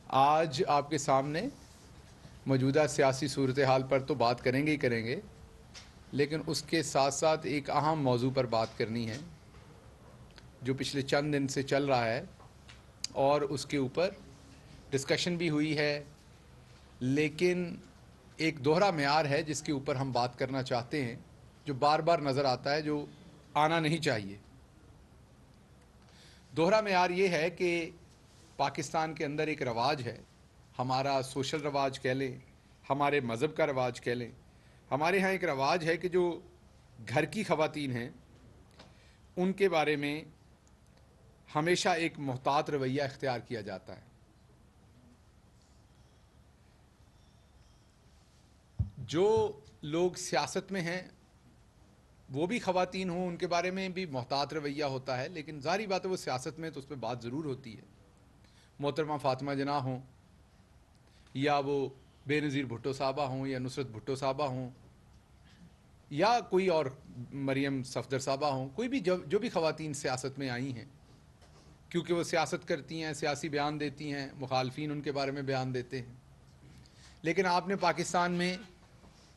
آج آپ کے سامنے موجودہ سیاسی صورتحال پر تو بات کریں گے ہی کریں گے، لیکن اس کے ساتھ ساتھ ایک اہم موضوع پر بات کرنی ہے جو پچھلے چند دن سے چل رہا ہے اور اس کے اوپر ڈسکشن بھی ہوئی ہے، لیکن ایک دوہرا معیار ہے جس کے اوپر ہم بات کرنا چاہتے ہیں، جو بار بار نظر آتا ہے، جو آنا نہیں چاہیے۔ دوہرا معیار یہ ہے کہ پاکستان کے اندر ایک رواج ہے، ہمارا سوشل رواج کہہ لیں، ہمارے مذہب کا رواج کہہ لیں، ہمارے ہاں ایک رواج ہے کہ جو گھر کی خواتین ہیں ان کے بارے میں ہمیشہ ایک محتاط رویہ اختیار کیا جاتا ہے۔ جو لوگ سیاست میں ہیں وہ بھی خواتین ہوں، ان کے بارے میں بھی محتاط رویہ ہوتا ہے، لیکن ظاہری بات ہے وہ سیاست میں تو اس پہ بات ضرور ہوتی ہے۔ محترمہ فاطمہ جناح ہوں یا وہ بے نظیر بھٹو صاحبہ ہوں یا نصرت بھٹو صاحبہ ہوں یا کوئی اور مریم صفدر صاحبہ ہوں، کوئی بھی جو بھی خواتین سیاست میں آئی ہیں، کیونکہ وہ سیاست کرتی ہیں، سیاسی بیان دیتی ہیں، مخالفین ان کے بارے میں بیان دیتے ہیں، لیکن آپ نے پاکستان میں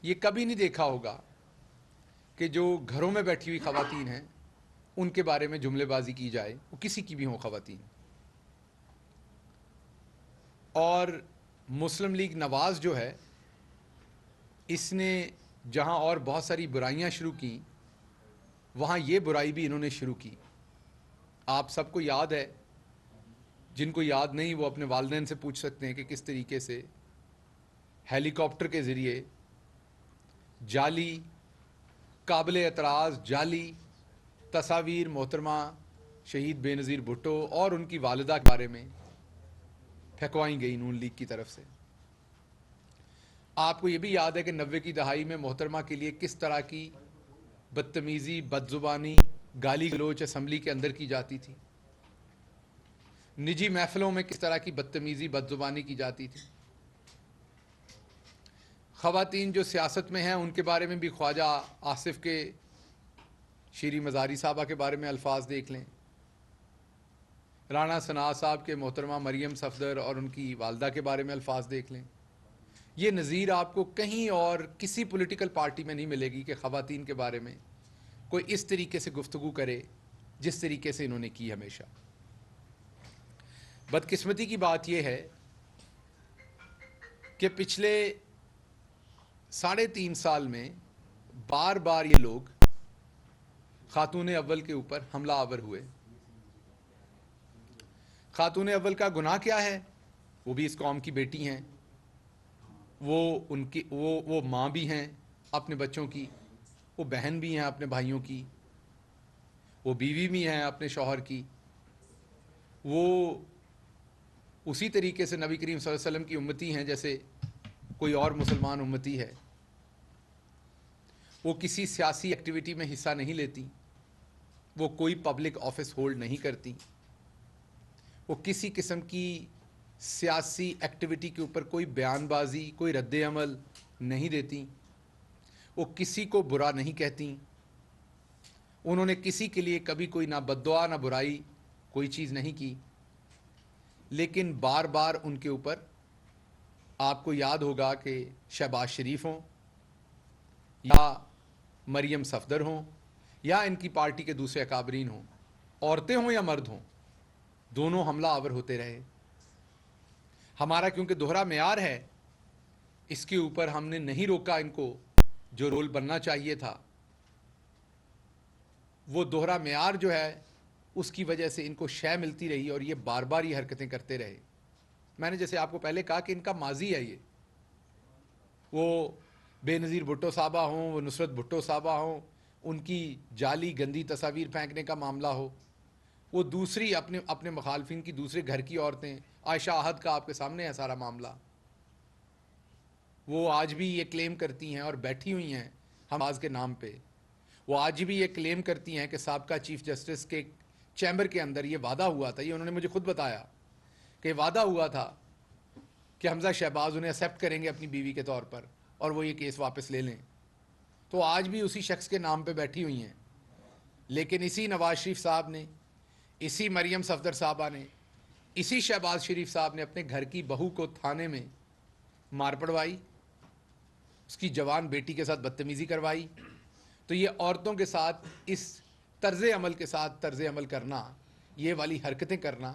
یہ کبھی نہیں دیکھا ہوگا کہ جو گھروں میں بیٹھی ہوئی خواتین ہیں ان کے بارے میں جملے بازی کی جائے، وہ کسی کی بھی ہوں خواتین۔ اور مسلم لیگ نواز جو ہے، اس نے جہاں اور بہت ساری برائیاں شروع کیں وہاں یہ برائی بھی انہوں نے شروع کی۔ آپ سب کو یاد ہے، جن کو یاد نہیں وہ اپنے والدین سے پوچھ سکتے ہیں کہ کس طریقے سے ہیلی کاپٹر کے ذریعے جعلی، قابل اعتراض جعلی تصاویر محترمہ شہید بے نظیر بھٹو اور ان کی والدہ کے بارے میں پھینکوائی گئی نون لیگ کی طرف سے۔ آپ کو یہ بھی یاد ہے کہ 90 کی دہائی میں محترمہ کے لیے کس طرح کی بدتمیزی، بدزبانی، گالی گلوچ اسمبلی کے اندر کی جاتی تھی، نجی محفلوں میں کس طرح کی بدتمیزی، بدزبانی کی جاتی تھی۔ خواتین جو سیاست میں ہیں ان کے بارے میں بھی خواجہ آصف کے شیریں مزاری صاحبہ کے بارے میں الفاظ دیکھ لیں، رانا ثناء صاحب کے محترمہ مریم صفدر اور ان کی والدہ کے بارے میں الفاظ دیکھ لیں۔ یہ نظیر آپ کو کہیں اور کسی پولیٹیکل پارٹی میں نہیں ملے گی کہ خواتین کے بارے میں کوئی اس طریقے سے گفتگو کرے جس طریقے سے انہوں نے کی ہمیشہ۔ بدقسمتی کی بات یہ ہے کہ پچھلے 3.5 سال میں بار بار یہ لوگ خاتون اول کے اوپر حملہ آور ہوئے۔ خاتون اول کا گناہ کیا ہے؟ وہ بھی اس قوم کی بیٹی ہیں، وہ ماں بھی ہیں اپنے بچوں کی، وہ بہن بھی ہیں اپنے بھائیوں کی، وہ بیوی بھی ہیں اپنے شوہر کی، وہ اسی طریقے سے نبی کریم صلی اللہ علیہ وسلم کی امتی ہیں جیسے کوئی اور مسلمان امتی ہے۔ وہ کسی سیاسی ایکٹیویٹی میں حصہ نہیں لیتی، وہ کوئی پبلک آفس ہولڈ نہیں کرتی، وہ کسی قسم کی سیاسی ایکٹیویٹی کے اوپر کوئی بیان بازی، کوئی رد عمل نہیں دیتی، وہ کسی کو برا نہیں کہتی، انہوں نے کسی کے لیے کبھی کوئی نہ بددعا نہ برائی کوئی چیز نہیں کی، لیکن بار بار ان کے اوپر آپ کو یاد ہوگا کہ شہباز شریف ہوں یا مریم صفدر ہوں یا ان کی پارٹی کے دوسرے اکابرین ہوں، عورتیں ہوں یا مرد ہوں، دونوں حملہ آور ہوتے رہے۔ ہمارا کیونکہ دوہرا معیار ہے، اس کے اوپر ہم نے نہیں روکا ان کو جو رول بننا چاہیے تھا۔ وہ دوہرا معیار جو ہے اس کی وجہ سے ان کو شے ملتی رہی اور یہ بار بار یہ حرکتیں کرتے رہے۔ میں نے جیسے آپ کو پہلے کہا کہ ان کا ماضی ہے، یہ وہ بے نظیر بھٹو صاحبہ ہوں، وہ نصرت بھٹو صاحبہ ہوں، ان کی جعلی گندی تصاویر پھینکنے کا معاملہ ہو، وہ دوسری اپنے مخالفین کی دوسرے گھر کی عورتیں، عائشہ احد کا آپ کے سامنے ہے سارا معاملہ، وہ آج بھی یہ کلیم کرتی ہیں اور بیٹھی ہوئی ہیں حماس کے نام پہ، وہ آج بھی یہ کلیم کرتی ہیں کہ سابقہ چیف جسٹس کے چیمبر کے اندر یہ وعدہ ہوا تھا، یہ انہوں نے مجھے خود بتایا کہ وعدہ ہوا تھا کہ حمزہ شہباز انہیں ایکسیپٹ کریں گے اپنی بیوی کے طور پر اور وہ یہ کیس واپس لے لیں، تو آج بھی اسی شخص کے نام پہ بیٹھی ہوئی ہیں۔ لیکن اسی نواز شریف صاحب نے، اسی مریم صفدر صاحبہ نے، اسی شہباز شریف صاحب نے اپنے گھر کی بہو کو تھانے میں مار پڑوائی، اس کی جوان بیٹی کے ساتھ بدتمیزی کروائی. تو یہ عورتوں کے ساتھ اس طرز عمل کے ساتھ طرز عمل کرنا، یہ والی حرکتیں کرنا،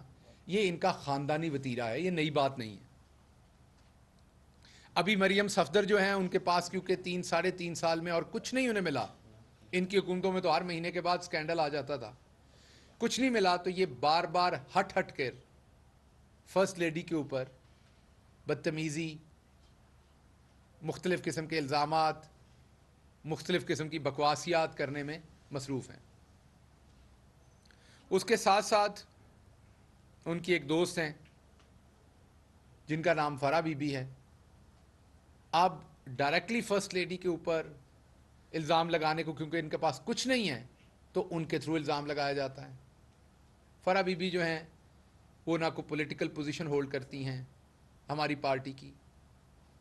یہ ان کا خاندانی وتیرہ ہے، یہ نئی بات نہیں ہے. ابھی مریم صفدر جو ہیں، ان کے پاس کیونکہ 3 سال میں اور کچھ نہیں انہیں ملا، ان کی حکومتوں میں تو ہر مہینے کے بعد سکینڈل آ جاتا تھا، کچھ نہیں ملا، تو یہ بار بار ہٹ کر فرسٹ لیڈی کے اوپر بدتمیزی، مختلف قسم کے الزامات، مختلف قسم کی بکواسیات کرنے میں مصروف ہیں. اس کے ساتھ ساتھ ان کی ایک دوست ہیں جن کا نام فرح بی بی ہے. اب ڈائریکٹلی فرسٹ لیڈی کے اوپر الزام لگانے کو، کیونکہ ان کے پاس کچھ نہیں ہے، تو ان کے تھرو الزام لگایا جاتا ہے. فرح بی بی جو ہیں وہ نہ کوئی پولیٹیکل پوزیشن ہولڈ کرتی ہیں ہماری پارٹی کی،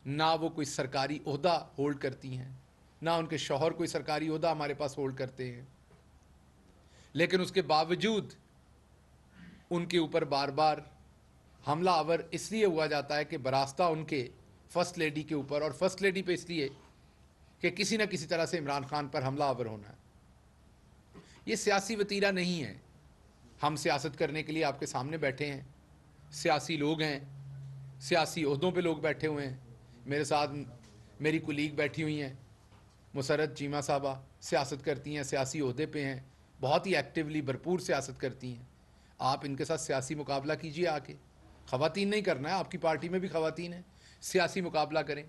نہ وہ کوئی سرکاری عہدہ ہولڈ کرتی ہیں، نہ ان کے شوہر کوئی سرکاری عہدہ ہمارے پاس ہولڈ کرتے ہیں. لیکن اس کے باوجود ان کے اوپر بار بار حملہ آور اس لیے ہوا جاتا ہے کہ براستہ ان کے فرسٹ لیڈی کے اوپر، اور فرسٹ لیڈی پہ اس لیے کہ کسی نہ کسی طرح سے عمران خان پر حملہ آور ہونا ہے. یہ سیاسی وتیرہ نہیں ہے. ہم سیاست کرنے کے لیے آپ کے سامنے بیٹھے ہیں، سیاسی لوگ ہیں، سیاسی عہدوں پہ لوگ بیٹھے ہوئے ہیں. میرے ساتھ میری کولیگ بیٹھی ہوئی ہیں، مسرت چیمہ صاحبہ سیاست کرتی ہیں، سیاسی عہدے پہ ہیں، بہت ہی ایکٹیولی بھرپور سیاست کرتی ہیں. آپ ان کے ساتھ سیاسی مقابلہ کیجئے آ کے. خواتین نہیں کرنا ہے، آپ کی پارٹی میں بھی خواتین ہیں، سیاسی مقابلہ کریں.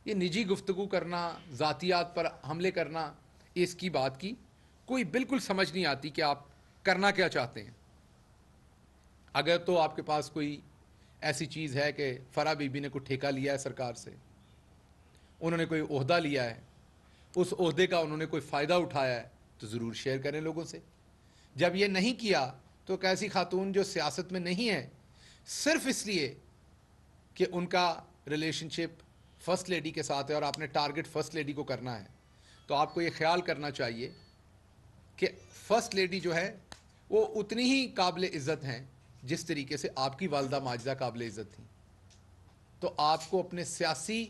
یہ نجی گفتگو کرنا، ذاتیات پر حملے کرنا، اس کی بات کی کوئی بالکل سمجھ نہیں آتی کہ آپ کرنا کیا چاہتے ہیں. اگر تو آپ کے پاس کوئی ایسی چیز ہے کہ فرح بی بی نے کوئی ٹھیکہ لیا ہے سرکار سے، انہوں نے کوئی عہدہ لیا ہے، اس عہدے کا انہوں نے کوئی فائدہ اٹھایا ہے، تو ضرور شیئر کریں لوگوں سے. جب یہ نہیں کیا تو ایک ایسی خاتون جو سیاست میں نہیں ہے، صرف اس لیے کہ ان کا ریلیشن شپ فرسٹ لیڈی کے ساتھ ہے اور آپ نے ٹارگٹ فرسٹ لیڈی کو کرنا ہے، تو آپ کو یہ خیال کرنا چاہیے کہ فرسٹ لیڈی جو ہے وہ اتنی ہی قابل عزت ہیں جس طریقے سے آپ کی والدہ ماجدہ قابل عزت تھیں. تو آپ کو اپنے سیاسی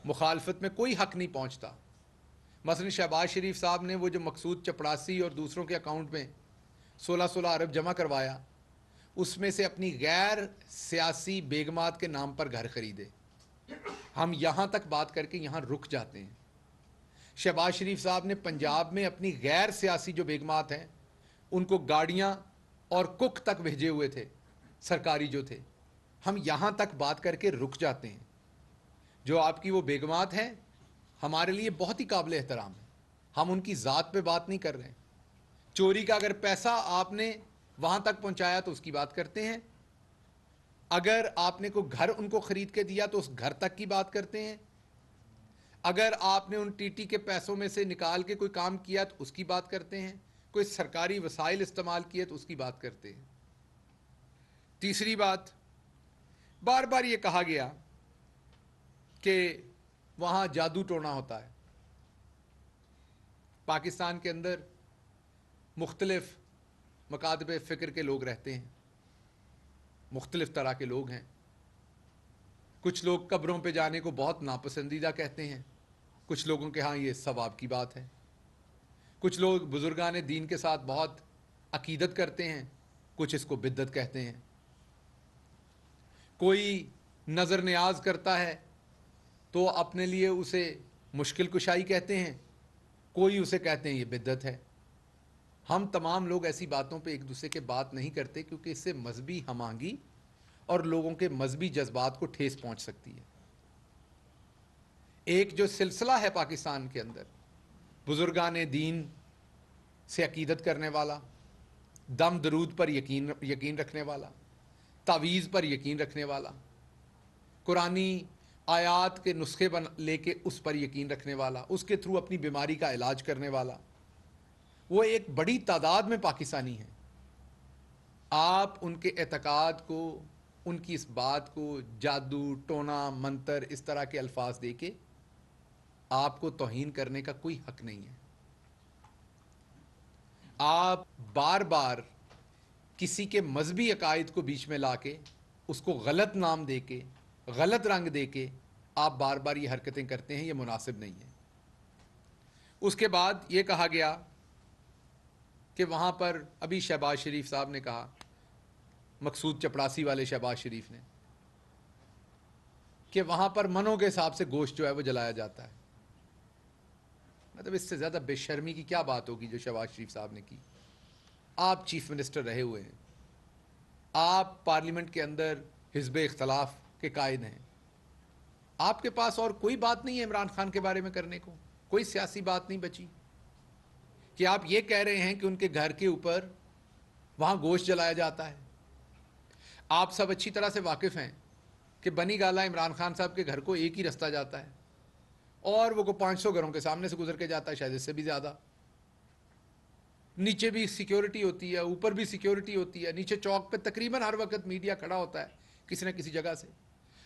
مخالفت میں کوئی حق نہیں پہنچتا. مثلا شہباز شریف صاحب نے وہ جو مقصود چپڑاسی اور دوسروں کے اکاؤنٹ میں 16 ارب جمع کروایا، اس میں سے اپنی غیر سیاسی بیگمات کے نام پر گھر خریدے. ہم یہاں تک بات کر کے یہاں رک جاتے ہیں. شہباز شریف صاحب نے پنجاب میں اپنی غیر سیاسی جو بیگمات ہیں ان کو گاڑیاں اور کک تک بھیجے ہوئے تھے، سرکاری جو تھے. ہم یہاں تک بات کر کے رک جاتے ہیں. جو آپ کی وہ بیگمات ہیں ہمارے لیے بہت ہی قابل احترام ہے، ہم ان کی ذات پہ بات نہیں کر رہے ہیں. چوری کا اگر پیسہ آپ نے وہاں تک پہنچایا تو اس کی بات کرتے ہیں، اگر آپ نے کوئی گھر ان کو خرید کے دیا تو اس گھر تک کی بات کرتے ہیں، اگر آپ نے ان ٹی ٹی کے پیسوں میں سے نکال کے کوئی کام کیا تو اس کی بات کرتے ہیں، کوئی سرکاری وسائل استعمال کیے تو اس کی بات کرتے ہیں. تیسری بات، بار بار یہ کہا گیا کہ وہاں جادو ٹونا ہوتا ہے. پاکستان کے اندر مختلف مکاتب فکر کے لوگ رہتے ہیں، مختلف طرح کے لوگ ہیں. کچھ لوگ قبروں پہ جانے کو بہت ناپسندیدہ کہتے ہیں، کچھ لوگوں کے ہاں یہ ثواب کی بات ہے. کچھ لوگ بزرگان دین کے ساتھ بہت عقیدت کرتے ہیں، کچھ اس کو بدعت کہتے ہیں. کوئی نظر نیاز کرتا ہے تو اپنے لیے اسے مشکل کشائی کہتے ہیں، کوئی اسے کہتے ہیں یہ بدعت ہے. ہم تمام لوگ ایسی باتوں پہ ایک دوسرے کے بات نہیں کرتے کیونکہ اس سے مذہبی ہم آہنگی اور لوگوں کے مذہبی جذبات کو ٹھیس پہنچ سکتی ہے. ایک جو سلسلہ ہے پاکستان کے اندر بزرگان دین سے عقیدت کرنے والا، دم درود پر یقین رکھنے والا، تعویذ پر یقین رکھنے والا، قرآنی آیات کے نسخے لے کے اس پر یقین رکھنے والا، اس کے تھرو اپنی بیماری کا علاج کرنے والا، وہ ایک بڑی تعداد میں پاکستانی ہیں. آپ ان کے اعتقاد کو، ان کی اس بات کو جادو ٹونا منتر اس طرح کے الفاظ دے کے آپ کو توہین کرنے کا کوئی حق نہیں ہے. آپ بار بار کسی کے مذہبی عقائد کو بیچ میں لا کے اس کو غلط نام دے کے غلط رنگ دے کے آپ بار بار یہ حرکتیں کرتے ہیں، یہ مناسب نہیں ہے۔ اس کے بعد یہ کہا گیا کہ وہاں پر ابھی شہباز شریف صاحب نے کہا، مقصود چپڑاسی والے شہباز شریف نے، کہ وہاں پر منوں کے حساب سے گوشت جو ہے وہ جلایا جاتا ہے۔ مطلب اس سے زیادہ بے شرمی کی کیا بات ہوگی جو شہباز شریف صاحب نے کی؟ آپ چیف منسٹر رہے ہوئے ہیں، آپ پارلیمنٹ کے اندر حزب اختلاف کے قائد ہیں، آپ کے پاس اور کوئی بات نہیں ہے عمران خان کے بارے میں کرنے کو؟ کوئی سیاسی بات نہیں بچی کہ آپ یہ کہہ رہے ہیں کہ ان کے گھر کے اوپر وہاں گوشت جلایا جاتا ہے؟ آپ سب اچھی طرح سے واقف ہیں کہ بنی گالا عمران خان صاحب کے گھر کو ایک ہی رستہ جاتا ہے، اور وہ کو 500 گھروں کے سامنے سے گزر کے جاتا ہے، شاید اس سے بھی زیادہ۔ نیچے بھی سیکیورٹی ہوتی ہے، اوپر بھی سیکیورٹی ہوتی ہے، نیچے چوک پہ تقریباً ہر وقت میڈیا کھڑا ہوتا ہے کسی نہ کسی جگہ سے۔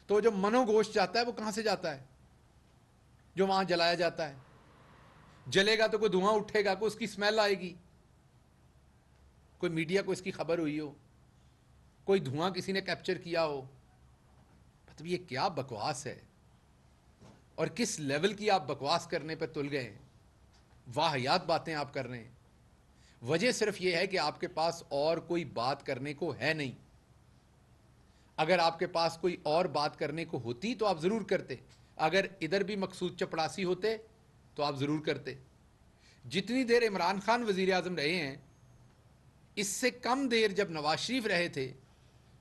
تو جو منو گوشت جاتا ہے وہ کہاں سے جاتا ہے جو وہاں جلایا جاتا ہے؟ جلے گا تو کوئی دھواں اٹھے گا، کوئی اس کی اسمیل آئے گی، کوئی میڈیا کو اس کی خبر ہوئی ہو، کوئی دھواں کسی نے کیپچر کیا ہو۔ مطلب یہ کیا بکواس ہے، اور کس لیول کی آپ بکواس کرنے پہ تل گئے ہیں، واہیات باتیں آپ کر رہے ہیں۔ وجہ صرف یہ ہے کہ آپ کے پاس اور کوئی بات کرنے کو ہے نہیں۔ اگر آپ کے پاس کوئی اور بات کرنے کو ہوتی تو آپ ضرور کرتے، اگر ادھر بھی مقصود چپڑاسی ہوتے تو آپ ضرور کرتے۔ جتنی دیر عمران خان وزیر اعظم رہے ہیں، اس سے کم دیر جب نواز شریف رہے تھے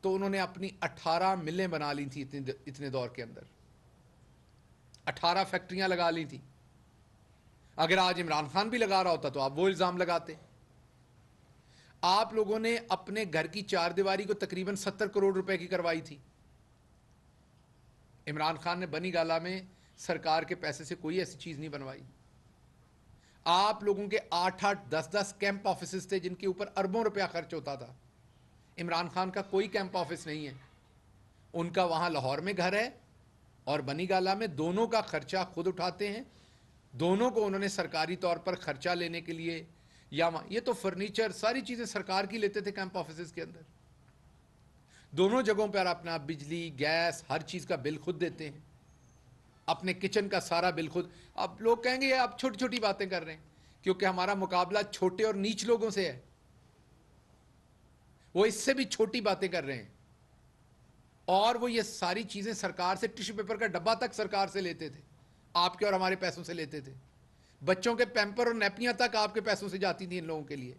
تو انہوں نے اپنی 18 ملیں بنا لی تھی اتنے دور کے اندر، 18 فیکٹریاں لگا لی تھی۔ اگر آج عمران خان بھی لگا رہا ہوتا تو آپ وہ الزام لگاتے۔ آپ لوگوں نے اپنے گھر کی چار دیواری کو تقریباً 70 کروڑ روپے کی کروائی تھی۔ عمران خان نے بنی گالا میں سرکار کے پیسے سے کوئی ایسی چیز نہیں بنوائی۔ آپ لوگوں کے 8-8 10-10 کیمپ آفیسز تھے جن کے اوپر اربوں روپیہ خرچ ہوتا تھا۔ عمران خان کا کوئی کیمپ آفس نہیں ہے، ان کا وہاں لاہور میں گھر ہے اور بنی گالا میں، دونوں کا خرچہ خود اٹھاتے ہیں۔ دونوں کو انہوں نے سرکاری طور پر خرچہ لینے کے لیے، یا یہ تو فرنیچر ساری چیزیں سرکار کی لیتے تھے کیمپ آفیسز کے اندر۔ دونوں جگہوں پر اپنا بجلی گیس ہر چیز کا بل خود دیتے ہیں، اپنے کچن کا سارا بل خود۔ اب لوگ کہیں گے آپ چھوٹی چھوٹی باتیں کر رہے ہیں، کیونکہ ہمارا مقابلہ چھوٹے اور نیچ لوگوں سے ہے، وہ اس سے بھی چھوٹی باتیں کر رہے ہیں، اور وہ یہ ساری چیزیں سرکار سے، ٹیشو پیپر کا ڈبہ تک سرکار سے لیتے تھے، آپ کے اور ہمارے پیسوں سے لیتے تھے۔ بچوں کے پیمپر اور نیپیاں تک آپ کے پیسوں سے جاتی تھیں ان لوگوں کے لیے۔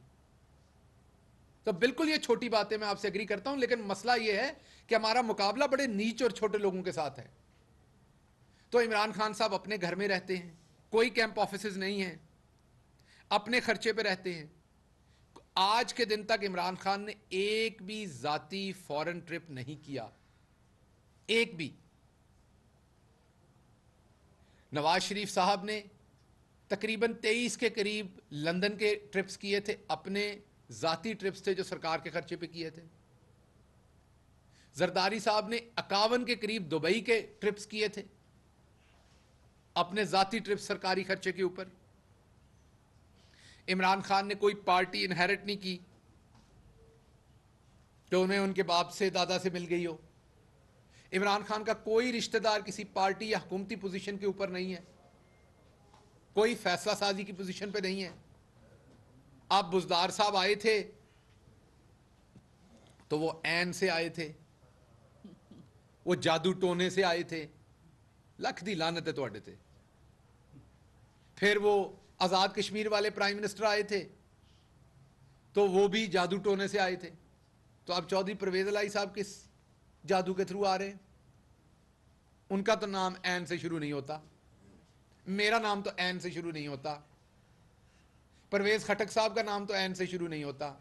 تو بالکل یہ چھوٹی باتیں میں آپ سے ایگری کرتا ہوں، لیکن مسئلہ یہ ہے کہ ہمارا مقابلہ بڑے نیچ اور چھوٹے لوگوں کے ساتھ ہے۔ تو عمران خان صاحب اپنے گھر میں رہتے ہیں، کوئی کیمپ آفیسز نہیں ہیں، اپنے خرچے پہ رہتے ہیں۔ آج کے دن تک عمران خان نے ایک بھی ذاتی فورن ٹرپ نہیں کیا، ایک بھی۔ نواز شریف صاحب نے تقریباً 23 کے قریب لندن کے ٹرپس کیے تھے، اپنے ذاتی ٹرپس تھے جو سرکار کے خرچے پہ کیے تھے۔ زرداری صاحب نے 51 کے قریب دبئی کے ٹرپس کیے تھے، اپنے ذاتی ٹرپس سرکاری خرچے کے اوپر۔ عمران خان نے کوئی پارٹی انہیرٹ نہیں کی جو انہیں ان کے باپ سے دادا سے مل گئی ہو۔ عمران خان کا کوئی رشتہ دار کسی پارٹی یا حکومتی پوزیشن کے اوپر نہیں ہے، کوئی فیصلہ سازی کی پوزیشن پہ نہیں ہے۔ اب بزدار صاحب آئے تھے تو وہ عین سے آئے تھے، وہ جادو ٹونے سے آئے تھے، لکھ دی لعنت ہے تواڈے تے۔ پھر وہ آزاد کشمیر والے پرائم منسٹر آئے تھے تو وہ بھی جادو ٹونے سے آئے تھے۔ تو اب چودھری پرویز الہی صاحب کس جادو کے تھرو آ رہے ہیں؟ ان کا تو نام عین سے شروع نہیں ہوتا، میرا نام تو عین سے شروع نہیں ہوتا، پرویز خٹک صاحب کا نام تو عین سے شروع نہیں ہوتا،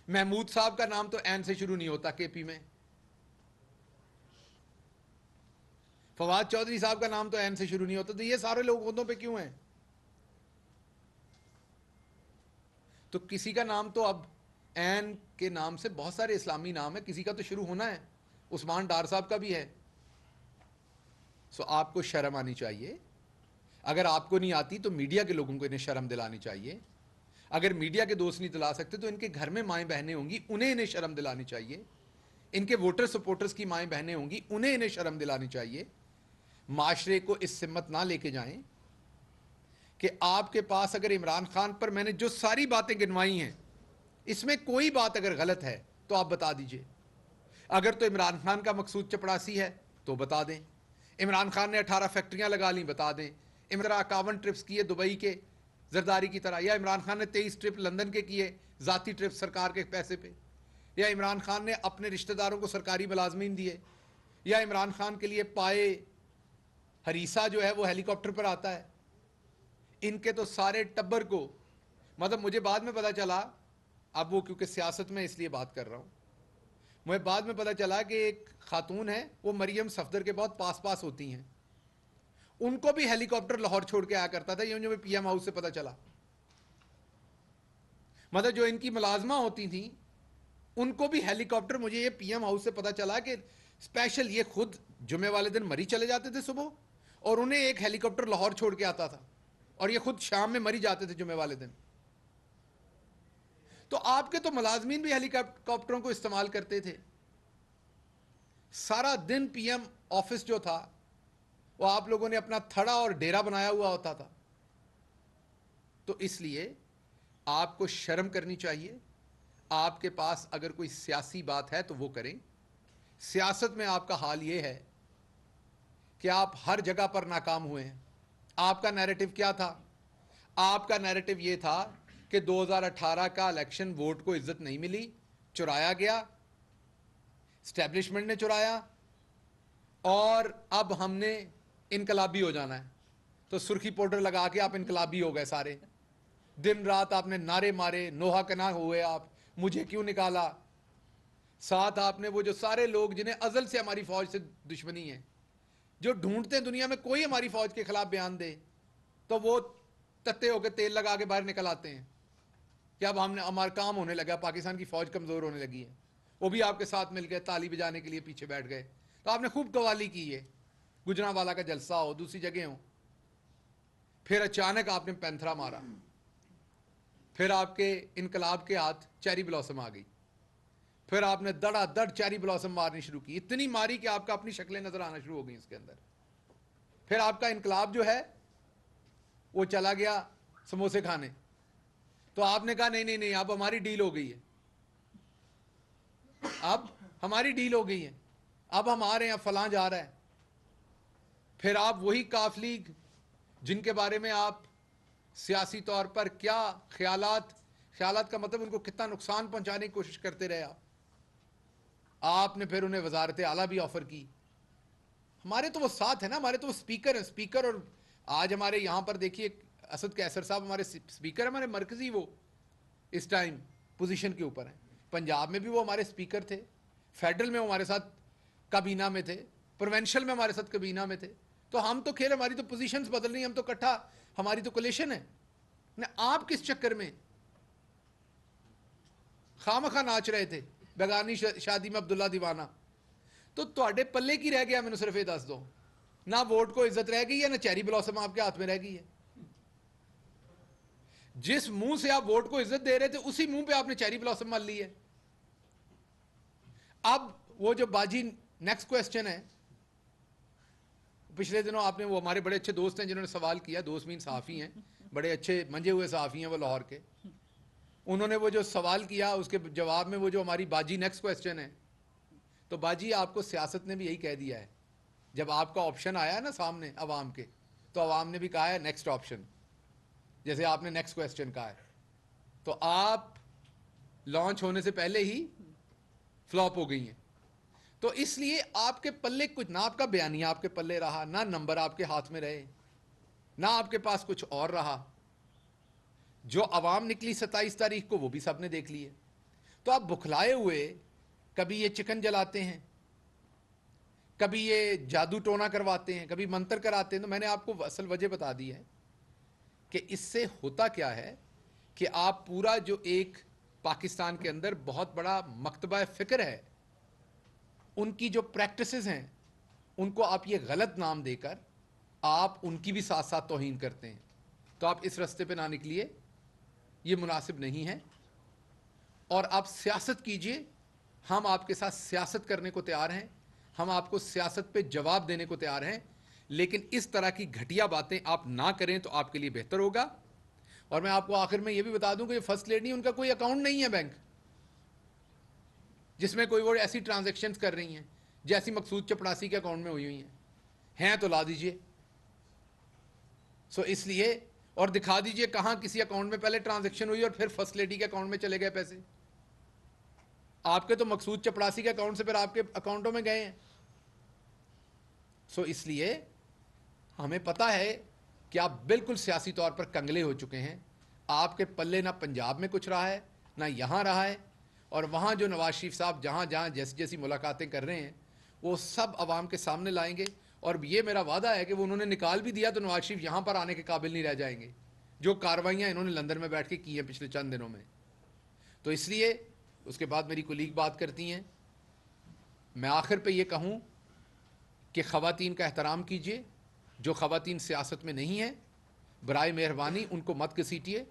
محمود صاحب کا نام تو عین سے شروع نہیں ہوتا کے پی میں، فواد چودھری صاحب کا نام تو عین سے شروع نہیں ہوتا۔ تو یہ سارے لوگ عہدوں پہ کیوں ہیں؟ تو کسی کا نام تو اب عین کے نام سے بہت سارے اسلامی نام ہیں، کسی کا تو شروع ہونا ہے۔ عثمان ڈار صاحب کا بھی ہے۔ سو آپ کو شرم آنی چاہیے، اگر آپ کو نہیں آتی تو میڈیا کے لوگوں کو انہیں شرم دلانی چاہیے۔ اگر میڈیا کے دوست نہیں دلا سکتے تو ان کے گھر میں مائیں بہنیں ہوں گی, انہیں شرم دلانی چاہیے. ان کے ووٹر سپورٹرز کی مائیں بہنیں ہوں گی, انہیں شرم دلانی چاہیے. معاشرے کو اس سمت نہ لے کے جائیں کہ آپ کے پاس اگر عمران خان پر میں نے جو ساری باتیں گنوائی ہیں اس میں کوئی بات اگر غلط ہے تو آپ بتا دیجئے. اگر تو عمران خان کا مقصود چپڑاسی ہے تو بتا دیں. عمران خان نے 18 فیکٹریاں لگا لیں, بتا دیں. 51 ٹرپس کیے دبئی کے زرداری کی طرح, یا عمران خان نے 23 ٹرپ لندن کے کیے ذاتی ٹرپ سرکار کے پیسے پہ, یا عمران خان نے اپنے رشتہ داروں کو سرکاری ملازمین دیے, یا عمران خان کے لیے پائے ہریسہ جو ہے وہ ہیلی کاپٹر پر آتا ہے. ان کے تو سارے ٹبر کو, مطلب مجھے بعد میں پتا چلا, اب وہ کیونکہ سیاست میں اس لیے بات کر رہا ہوں, مجھے بعد میں پتا چلا کہ ایک خاتون ہے, وہ مریم صفدر کے بہت پاس ہوتی ہیں, ان کو بھی ہیلی کاپٹر لاہور چھوڑ کے آیا کرتا تھا. یہ مجھے پی ایم ہاؤس سے پتا چلا. مطلب جو ان کی ملازمہ ہوتی تھیں ان کو بھی ہیلی کاپٹر, مجھے یہ پی ایم ہاؤس سے پتا چلا کہ اسپیشل یہ خود جمعے والے دن مری چلے جاتے تھے صبح, اور انہیں ایک ہیلی کاپٹر لاہور چھوڑ کے آتا تھا, اور یہ خود شام میں مری جاتے تھے جمعے والے دن. تو آپ کے تو ملازمین بھی ہیلی کاپٹروں کو استعمال کرتے تھے. سارا دن پی ایم آفس جو تھا وہ آپ لوگوں نے اپنا تھڑا اور ڈیرا بنایا ہوا ہوتا تھا. تو اس لیے آپ کو شرم کرنی چاہیے. آپ کے پاس اگر کوئی سیاسی بات ہے تو وہ کریں. سیاست میں آپ کا حال یہ ہے کہ آپ ہر جگہ پر ناکام ہوئے ہیں. آپ کا نیریٹو کیا تھا؟ آپ کا نیریٹو یہ تھا کہ 2018 کا الیکشن ووٹ کو عزت نہیں ملی, چرایا گیا, اسٹیبلشمنٹ نے چرایا, اور اب ہم نے انقلابی ہو جانا ہے. تو سرخی پاؤڈر لگا کے آپ انقلابی ہو گئے سارے. دن رات آپ نے نعرے مارے, نوحہ کنا ہوئے آپ, مجھے کیوں نکالا. ساتھ آپ نے وہ جو سارے لوگ جنہیں ازل سے ہماری فوج سے دشمنی ہے, جو ڈھونڈتے ہیں دنیا میں کوئی ہماری فوج کے خلاف بیان دے, تو وہ تتے ہو کے تیل لگا کے باہر نکل آتے ہیں کہ اب ہمارا کام ہونے لگا, پاکستان کی فوج کمزور ہونے لگی ہے. وہ بھی آپ کے ساتھ مل گئے, تالی بجانے کے لیے پیچھے بیٹھ گئے. تو آپ نے خوب قوالی کی ہے, گجرانوالہ کا جلسہ ہو, دوسری جگہ ہو. پھر اچانک آپ نے پینتھرا مارا, پھر آپ کے انقلاب کے ہاتھ چیری بلاسم آ گئی, پھر آپ نے دڑا دڑ چیری بلاسم مارنی شروع کی, اتنی ماری کہ آپ کا اپنی شکلیں نظر آنا شروع ہو گئی اس کے اندر. پھر آپ کا انقلاب جو ہے وہ چلا گیا سموسے کھانے. تو آپ نے کہا نہیں اب ہماری ڈیل ہو گئی ہے, اب ہماری ڈیل ہو گئی ہے, اب ہم آ رہے ہیں, فلاں جا رہا ہے. پھر آپ وہی کاف لیگ جن کے بارے میں آپ سیاسی طور پر کیا خیالات کا مطلب ان کو کتنا نقصان پہنچانے کی کوشش کرتے رہے آپ نے پھر انہیں وزارت اعلیٰ بھی آفر کی. ہمارے تو وہ ساتھ ہیں نا, ہمارے تو وہ سپیکر ہیں, سپیکر. اور آج ہمارے یہاں پر دیکھیے اسد کیسر صاحب ہمارے سپیکر, ہمارے مرکزی وہ اس ٹائم پوزیشن کے اوپر ہیں. پنجاب میں بھی وہ ہمارے سپیکر تھے, فیڈرل میں ہمارے ساتھ کابینہ میں تھے, پروونشل میں ہمارے ساتھ کابینہ میں تھے. تو ہم تو خیر ہماری تو پوزیشنز بدل رہی ہیں, ہم تو اکٹھا, ہماری تو کولیشن ہے. آپ کس چکر میں خامخواہ ناچ رہے تھے بیگانی شادی میں عبداللہ دیوانہ. تو تواڈے پلے کی رہ گیا, میں نے صرف یہ دس دو, نہ ووٹ کو عزت رہ گئی ہے, نہ چیری بلاسم آپ کے ہاتھ میں رہ گئی ہے. جس منہ سے آپ ووٹ کو عزت دے رہے تھے اسی منہ پہ آپ نے چیری بلاسم مال لی ہے. اب وہ جو باجی نیکسٹ کوسچن ہے, پچھلے دنوں آپ نے, وہ ہمارے بڑے اچھے دوست ہیں جنہوں نے سوال کیا, دوست مین صحافی ہیں, بڑے اچھے منجے ہوئے صحافی ہیں وہ لاہور کے, انہوں نے وہ جو سوال کیا اس کے جواب میں وہ جو ہماری باجی نیکسٹ کوسچن ہے, تو باجی آپ کو سیاست نے بھی یہی کہہ دیا ہے. جب آپ کا آپشن آیا ہے نا سامنے عوام کے, تو عوام نے بھی کہا ہے نیکسٹ آپشن, جیسے آپ نے نیکسٹ کوسچن کہا ہے. تو آپ لانچ ہونے سے پہلے ہی فلاپ ہو گئی ہیں. تو اس لیے آپ کے پلے کچھ نہ, آپ کا بیانیہ آپ کے پلے رہا, نہ نمبر آپ کے ہاتھ میں رہے, نہ آپ کے پاس کچھ اور رہا. جو عوام نکلی 27 تاریخ کو وہ بھی سب نے دیکھ لی ہے. تو آپ بکھلائے ہوئے کبھی یہ چکن جلاتے ہیں, کبھی یہ جادو ٹونا کرواتے ہیں, کبھی منتر کراتے ہیں. تو میں نے آپ کو اصل وجہ بتا دی ہے کہ اس سے ہوتا کیا ہے کہ آپ پورا جو ایک پاکستان کے اندر بہت بڑا مکتبہ فکر ہے, ان کی جو پریکٹسز ہیں ان کو آپ یہ غلط نام دے کر آپ ان کی بھی ساتھ ساتھ توہین کرتے ہیں. تو آپ اس رستے پہ نہ نکلیے. یہ مناسب نہیں ہے. اور آپ سیاست کیجئے, ہم آپ کے ساتھ سیاست کرنے کو تیار ہیں, ہم آپ کو سیاست پہ جواب دینے کو تیار ہیں, لیکن اس طرح کی گھٹیا باتیں آپ نہ کریں تو آپ کے لیے بہتر ہوگا. اور میں آپ کو آخر میں یہ بھی بتا دوں کہ یہ فرسٹ لیڈی, ان کا کوئی اکاؤنٹ نہیں ہے بینک جس میں کوئی وہ ایسی ٹرانزیکشنز کر رہی ہیں جیسی مقصود چپڑاسی کے اکاؤنٹ میں ہوئی ہیں تو لا دیجئے. اس لیے اور دکھا دیجئے کہاں کسی اکاؤنٹ میں پہلے ٹرانزیکشن ہوئی اور پھر فرسٹ لیڈی کے اکاؤنٹ میں چلے گئے پیسے. آپ کے تو مقصود چپڑاسی کے اکاؤنٹ سے پھر آپ کے اکاؤنٹوں میں گئے ہیں. اس لیے ہمیں پتا ہے کہ آپ بالکل سیاسی طور پر کنگلے ہو چکے ہیں. آپ کے پلے نہ پنجاب میں کچھ رہا ہے نہ یہاں رہا ہے, اور وہاں جو نواز شریف صاحب جہاں جہاں جیسی جیسی ملاقاتیں کر رہے ہیں وہ سب عوام کے سامنے لائیں گے. اور یہ میرا وعدہ ہے کہ وہ انہوں نے نکال بھی دیا تو نواز شریف یہاں پر آنے کے قابل نہیں رہ جائیں گے, جو کارروائیاں انہوں نے لندن میں بیٹھ کے کی ہیں پچھلے چند دنوں میں. تو اس لیے اس کے بعد میری کولیگ بات کرتی ہیں. میں آخر پہ یہ کہوں کہ خواتین کا احترام کیجئے. جو خواتین سیاست میں نہیں ہیں برائے مہربانی ان کو مت گھسیٹیے.